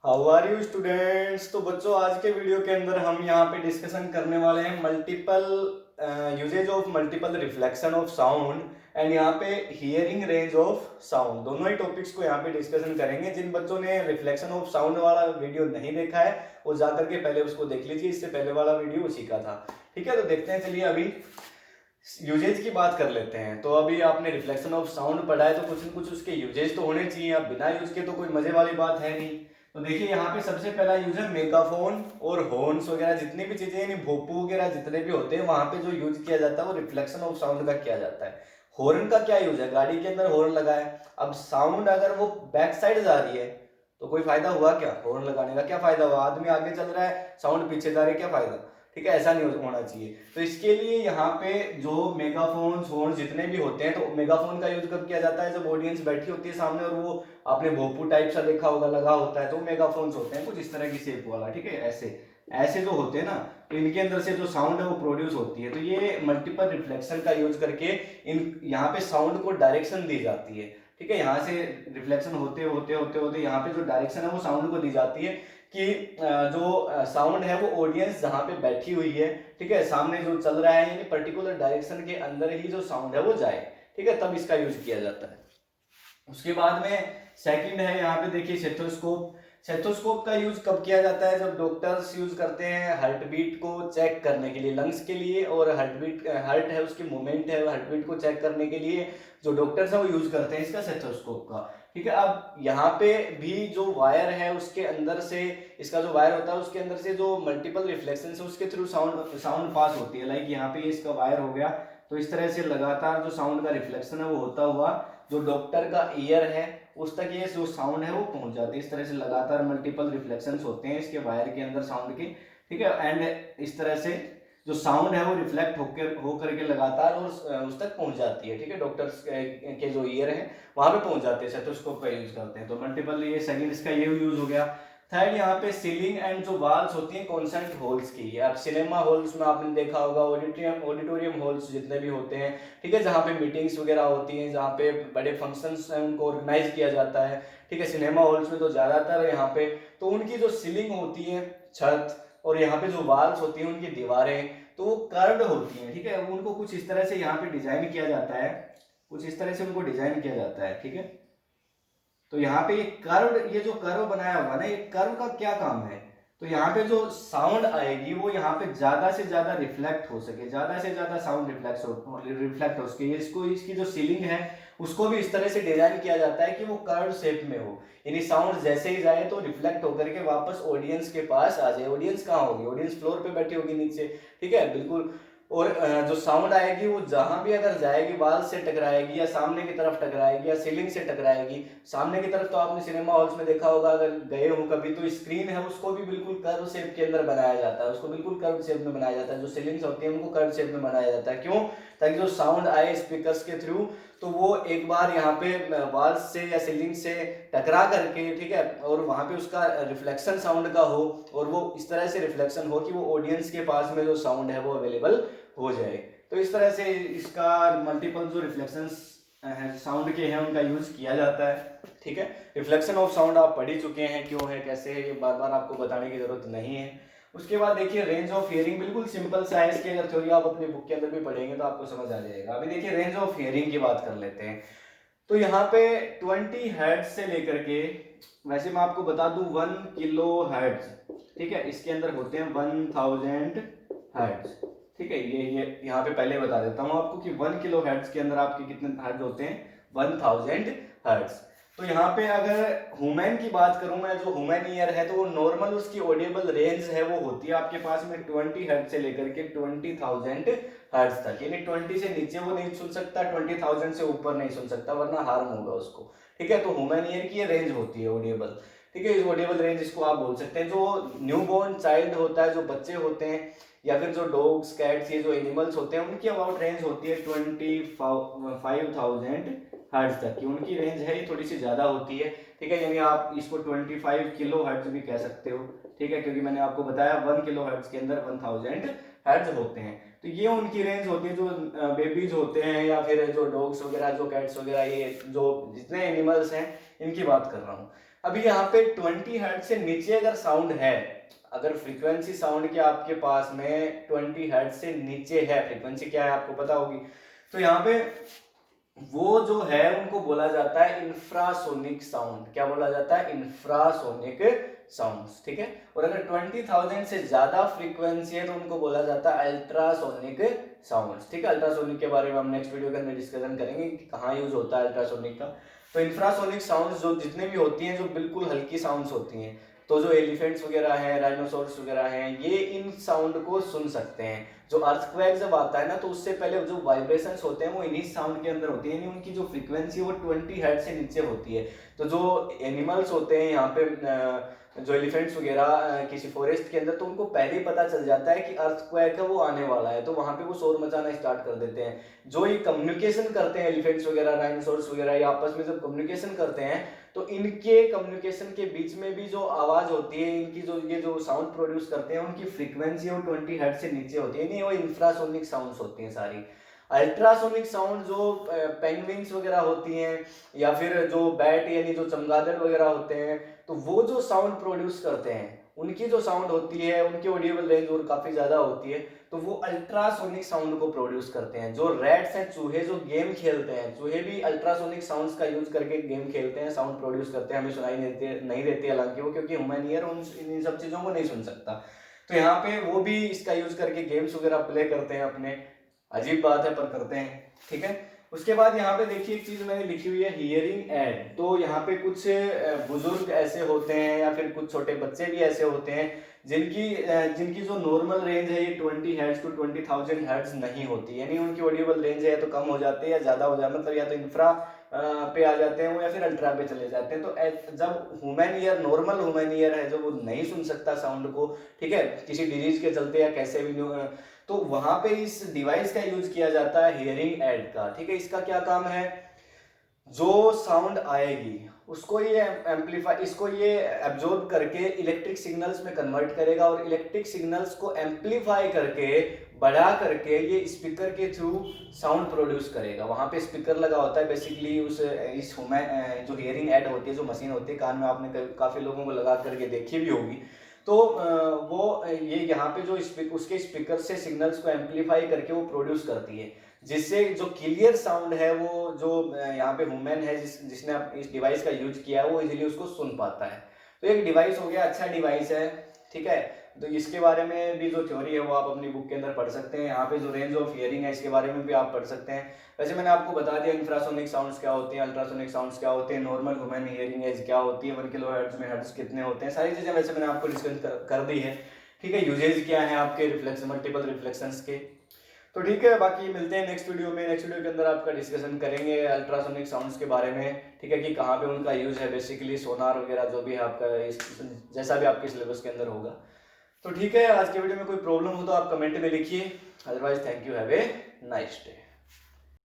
How are you students. तो बच्चों, आज के वीडियो के अंदर हम यहाँ पे डिस्कशन करने वाले हैं multiple uses of multiple reflection of sound and यहाँ पे हियरिंग रेंज ऑफ साउंड। दोनों ही टॉपिक्स को यहाँ पे डिस्कशन करेंगे। जिन बच्चों ने रिफ्लेक्शन ऑफ साउंड वाला वीडियो नहीं देखा है वो जा करके पहले उसको देख लीजिए। इससे पहले वाला वीडियो उसी का था। ठीक है, तो देखते हैं। चलिए अभी यूजेज की बात कर लेते हैं। तो अभी आपने रिफ्लेक्शन ऑफ साउंड पढ़ा है तो कुछ न कुछ उसके यूजेज तो होने चाहिए। अब बिना यूज के तो कोई मजे वाली बात है नहीं। तो देखिए यहाँ पे सबसे पहला यूज है मेगाफोन और हॉर्न्स वगैरह, जितनी भी चीजें यानी भोपू वगैरह जितने भी होते हैं वहां पे जो यूज किया जाता है वो रिफ्लेक्शन ऑफ साउंड का किया जाता है। हॉर्न का क्या यूज है? गाड़ी के अंदर हॉर्न लगा है, अब साउंड अगर वो बैक साइड जा रही है तो कोई फायदा हुआ क्या? हॉर्न लगाने का क्या फायदा हुआ? आदमी आगे चल रहा है, साउंड पीछे जा रही है, क्या फायदा? ठीक है, ऐसा नहीं होना चाहिए। तो इसके लिए यहाँ पे जो मेगाफोन हॉर्न जितने भी होते हैं, तो मेगाफोन का यूज कब किया जाता है? जब ऑडियंस बैठी होती है सामने और वो आपने भोपू टाइप सा देखा होगा लगा होता है, तो मेगाफोन्स होते हैं कुछ इस तरह की शेप वाला। ठीक है, ऐसे ऐसे जो होते हैं ना, तो इनके अंदर से जो साउंड है वो प्रोड्यूस होती है। तो ये मल्टीपल रिफ्लेक्शन का यूज करके इन यहाँ पे साउंड को डायरेक्शन दी जाती है। ठीक है, यहाँ से रिफ्लेक्शन होते होते होते होते यहाँ पे जो डायरेक्शन है वो साउंड को दी जाती है कि जो साउंड है वो ऑडियंस जहाँ पे बैठी हुई है, ठीक है, सामने जो चल रहा है, यानी पर्टिकुलर डायरेक्शन के अंदर ही जो साउंड है वो जाए। ठीक है, तब इसका यूज किया जाता है। उसके बाद में सेकंड है यहाँ पे देखिए स्टेथोस्कोप। स्टेथोस्कोप का यूज कब किया जाता है? जब डॉक्टर्स यूज करते हैं हार्ट बीट को चेक करने के लिए, लंग्स के लिए, और हार्ट बीट हार्ट है उसकी मूवमेंट है हार्ट बीट को चेक करने के लिए जो डॉक्टर्स है वो यूज करते हैं इसका स्टेथोस्कोप का। ठीक है, अब यहाँ पे भी जो वायर है उसके अंदर से, इसका जो वायर होता है उसके अंदर से जो मल्टीपल रिफ्लेक्शन है उसके थ्रू साउंड साउंड पास होती है। लाइक यहाँ पे इसका वायर हो गया, तो इस तरह से लगातार जो साउंड का रिफ्लेक्शन है वो होता हुआ जो डॉक्टर का ईयर है उस तक ये जो साउंड है वो पहुंच जाती है। इस तरह से लगातार मल्टीपल रिफ्लेक्शंस होते हैं इसके वायर के अंदर साउंड के। ठीक है, एंड इस तरह से जो साउंड है वो रिफ्लेक्ट होकर के लगातार और उस तक पहुंच जाती है। ठीक है, डॉक्टर्स के जो ईयर है वहां पे पहुंच जाते हैं, स्टेथोस्कोप का यूज करते हैं। तो मल्टीपल, ये सेकंड इसका ये यूज हो गया। थर्ड, यहाँ पे सीलिंग एंड जो वॉल्स होती हैं कॉन्सेंट हॉल्स की, अब सिनेमा हॉल्स में आपने देखा होगा, ऑडिटोरियम हॉल्स जितने भी होते हैं, ठीक है, जहाँ पे मीटिंग्स वगैरह होती हैं, जहाँ पे बड़े फंक्शंस हैं उनको ऑर्गेनाइज किया जाता है। ठीक है, सिनेमा हॉल्स में तो ज़्यादातर यहाँ पे तो उनकी जो सीलिंग होती है, छत, और यहाँ पे जो वॉल्स होती हैं उनकी दीवारें, तो वो कर्व्ड होती हैं। ठीक है, उनको कुछ इस तरह से यहाँ पे डिजाइन किया जाता है, कुछ इस तरह से उनको डिजाइन किया जाता है। ठीक है, तो यहाँ पे ये जो कर्व बनाया हुआ ना, ये कर्व का क्या काम है? तो यहाँ पे जो साउंड आएगी वो यहाँ पे ज्यादा से ज्यादा रिफ्लेक्ट हो सके, ज्यादा से ज्यादा साउंड रिफ्लेक्ट हो सके। ये इसको, इसकी जो सीलिंग है उसको भी इस तरह से डिजाइन किया जाता है कि वो कर्व शेप में हो, यानी साउंड जैसे ही जाए तो रिफ्लेक्ट होकर के वापस ऑडियंस के पास आ जाए। ऑडियंस कहाँ होगी? ऑडियंस फ्लोर पे बैठी होगी नीचे। ठीक है, बिल्कुल। और जो साउंड आएगी वो जहां भी अगर जाएगी, वॉल से टकराएगी या सामने की तरफ टकराएगी या सीलिंग से टकराएगी। सामने की तरफ तो आपने सिनेमा हॉल्स में देखा होगा, अगर गए हो कभी, तो स्क्रीन है उसको भी बिल्कुल कर्व शेप के अंदर बनाया जाता है, उसको बिल्कुल कर्व शेप में बनाया जाता है। जो सीलिंग्स होती है उनको कर्व शेप में बनाया जाता है। क्यों? ताकि जो साउंड आए स्पीकर्स के थ्रू तो वो एक बार यहाँ पे वॉल्स से या सीलिंग से टकरा करके, ठीक है, और वहां पे उसका रिफ्लेक्शन साउंड का हो, और वो इस तरह से रिफ्लेक्शन हो कि वो ऑडियंस के पास में जो साउंड है वो अवेलेबल हो जाए। तो इस तरह से इसका मल्टीपल जो रिफ्लेक्शंस साउंड के हैं उनका यूज किया जाता है। ठीक है, रिफ्लेक्शन ऑफ साउंड आप पढ़ ही चुके हैं, क्यों है कैसे है, ये बार बार आपको बताने की जरूरत नहीं है। उसके बाद देखिए रेंज ऑफ हियरिंग, बिल्कुल सिंपल सा है, इसकी अगर थ्योरी आप अपनी बुक के अंदर भी पढ़ेंगे तो आपको समझ आ जाएगा। अभी देखिए रेंज ऑफ हियरिंग की बात कर लेते हैं। तो यहाँ पे 20 हर्ट्ज से लेकर के, वैसे मैं आपको बता दूं 1 किलो हर्ट्ज, ठीक है, इसके अंदर होते हैं 1000 हर्ट्ज। ठीक है, ये यहाँ पे पहले बता देता हूँ आपको कि 1 किलो हर्ट्ज के अंदर आपके कितने हर्ट्ज होते हैं? 1000 हर्ट्ज। तो यहाँ पे अगर ह्यूमन की बात करूं मैं, जो ह्यूमन ईयर है, तो वो नॉर्मल उसकी ऑडियबल रेंज है वो होती है आपके पास में 20 हर्ट्ज से लेकर के 20,000 हर्ट्ज तक, यानी 20 से नीचे वो नहीं सुन सकता, 20,000 से ऊपर नहीं सुन सकता वरना हार्म होगा उसको। ठीक है, तो ह्यूमन ईयर की ये रेंज होती है ऑडियबल। ठीक है, इस ऑडियबल रेंज इसको आप बोल सकते हैं। जो न्यू बॉर्न चाइल्ड होता है, जो बच्चे होते हैं, या फिर जो डॉग्स कैट्स, ये जो एनिमल्स होते हैं, उनकी अबाउट रेंज होती है 25,000 हर्ट्ज तक की, उनकी रेंज है, ये थोड़ी सी ज्यादा होती है। ठीक है, यानी आप इसको 25 किलो हर्ट्ज भी कह सकते हो। ठीक है, क्योंकि मैंने आपको बताया 1 किलो हर्ट्ज के अंदर 1000 हर्ट्ज होते हैं। तो ये उनकी रेंज होती है, जो बेबीज होते हैं या फिर जो डॉग्स वगैरह, जो कैट्स वगैरह, ये जो जितने एनिमल्स हैं इनकी बात कर रहा हूँ। अभी यहाँ पे 20 हर्ट्ज से नीचे अगर साउंड है, अगर फ्रीक्वेंसी साउंड के आपके पास में 20 हर्ट्ज से नीचे है, फ्रीक्वेंसी क्या है आपको पता होगी, तो यहाँ पे वो जो है उनको बोला जाता है इंफ्रासोनिक साउंड। क्या बोला जाता है? इंफ्रासोनिक साउंड्स, ठीक है। और अगर 20,000 से ज्यादा फ्रीक्वेंसी है तो उनको बोला जाता है अल्ट्रासोनिक साउंड्स, ठीक है। अल्ट्रासोनिक के बारे में हम नेक्स्ट वीडियो के अंदर डिस्कशन करेंगे कि कहाँ यूज होता है अल्ट्रासोनिक का। तो इंफ्रासोनिक साउंड्स जो जितने भी होती हैं, जो बिल्कुल हल्की साउंड्स होती हैं, तो जो एलिफेंट्स वगैरह हैं, राइनोसोरस वगैरह हैं, ये इन साउंड को सुन सकते हैं। जो अर्थक्वेक जब आता है ना, तो उससे पहले जो वाइब्रेशंस होते हैं वो इन्हीं साउंड के अंदर होती है, यानी उनकी जो फ्रीक्वेंसी वो 20 हर्ट्ज से नीचे होती है। तो जो एनिमल्स होते हैं यहाँ पे, जो एलिफेंट्स वगैरह किसी फॉरेस्ट के अंदर, तो उनको पहले ही पता चल जाता है कि अर्थक्वेक है वो आने वाला है, तो वहां पे वो शोर मचाना स्टार्ट कर देते हैं। जो ये कम्युनिकेशन करते हैं एलिफेंट्स वगैरह, राइनोसोरस वगैरह, ये आपस में जब कम्युनिकेशन करते हैं तो इनके कम्युनिकेशन के बीच में भी जो आवाज होती है, इनकी जो ये जो साउंड प्रोड्यूस करते हैं, उनकी फ्रीक्वेंसी वो 20 हर्ट्ज से नीचे होती है, नहीं वो इंफ्रासोनिक साउंड्स होती हैं सारी। अल्ट्रासोनिक साउंड जो पेंगुइन्स वगैरह होती हैं, या फिर जो बैट यानी जो चमगादड़ वगैरह होते हैं, तो वो जो साउंड प्रोड्यूस करते हैं, उनकी जो साउंड होती है, उनकी ऑडियोबल रेंज और काफी ज्यादा होती है, तो वो अल्ट्रासोनिक साउंड को प्रोड्यूस करते हैं। जो रैट्स हैं, चूहे जो गेम खेलते हैं, चूहे भी अल्ट्रासोनिक साउंड्स का यूज करके गेम खेलते हैं, साउंड प्रोड्यूस करते हैं, हमें सुनाई नहीं देती हालांकि वो, क्योंकि ह्यूमन ईयर इन सब चीजों को नहीं सुन सकता। तो यहाँ पे वो भी इसका यूज करके गेम्स वगैरह प्ले करते हैं अपने। अजीब बात है पर करते हैं, ठीक है। उसके बाद यहाँ पे देखिए एक चीज मैंने लिखी हुई है, हियरिंग एड। तो यहाँ पे कुछ बुजुर्ग ऐसे होते हैं या फिर कुछ छोटे बच्चे भी ऐसे होते हैं जिनकी जो नॉर्मल रेंज है ये 20 हर्ट्ज टू 20,000 हर्ट्ज नहीं होती, यानी उनकी ऑडियोबल रेंज है तो कम हो जाती है या ज्यादा हो जाती है, मतलब या तो इंफ्रा पे आ जाते हैं वो, या फिर अल्ट्रा पे चले जाते हैं। तो जब human ear, normal human ear है जो वो नहीं सुन सकता साउंड को, ठीक है, किसी डिजीज के चलते या कैसे भी, तो वहां पे इस डिवाइस का यूज किया जाता है हियरिंग एड का, ठीक है। इसका क्या काम है? जो साउंड आएगी उसको ये एम्पलीफाई, इसको ये एब्जॉर्ब करके इलेक्ट्रिक सिग्नल्स में कन्वर्ट करेगा, और इलेक्ट्रिक सिग्नल्स को एम्पलीफाई करके, बढ़ा करके ये स्पीकर के थ्रू साउंड प्रोड्यूस करेगा। वहां पे स्पीकर लगा होता है बेसिकली उस इस जो हियरिंग एड होती है, जो मशीन होती है कान में, आपने काफी लोगों को लगा करके देखी भी होगी। तो वो ये यहाँ पे जो उसके स्पीकर से सिग्नल्स को एम्पलीफाई करके वो प्रोड्यूस करती है, जिससे जो क्लियर साउंड है वो जो यहाँ पे ह्यूमन है जिसने इस डिवाइस का यूज किया है वो इजीली उसको सुन पाता है। तो एक डिवाइस हो गया, अच्छा डिवाइस है, ठीक है। तो इसके बारे में भी जो थ्योरी है वो आप अपनी बुक के अंदर पढ़ सकते हैं। यहाँ पे जो रेंज ऑफ हियरिंग है इसके बारे में भी आप पढ़ सकते हैं। वैसे मैंने आपको बता दिया इंफ्रासोनिक साउंड्स क्या होती हैं, अल्ट्रासोनिक साउंड्स क्या होते हैं, नॉर्मल ह्यूमन हियरिंग एज क्या होती है, 1 किलो हर्ट्ज में हर्ट्ज कितने होते हैं, सारी चीजें वैसे मैंने आपको डिस्कस कर दी है, ठीक है। यूजेज क्या है आपके रिफ्लेक्स मल्टीपल रिफ्लेक्शंस के। तो ठीक है, बाकी मिलते हैं नेक्स्ट वीडियो में। नेक्स्ट वीडियो के अंदर आपका डिस्कशन करेंगे अल्ट्रासोनिक साउंड्स के बारे में, ठीक है, कि कहाँ पे उनका यूज है, बेसिकली सोनार वगैरह जो भी है आपका जैसा भी आपके सिलेबस के अंदर होगा। तो ठीक है, आज के वीडियो में कोई प्रॉब्लम हो तो आप कमेंट में लिखिए, otherwise thank you, have a nice day.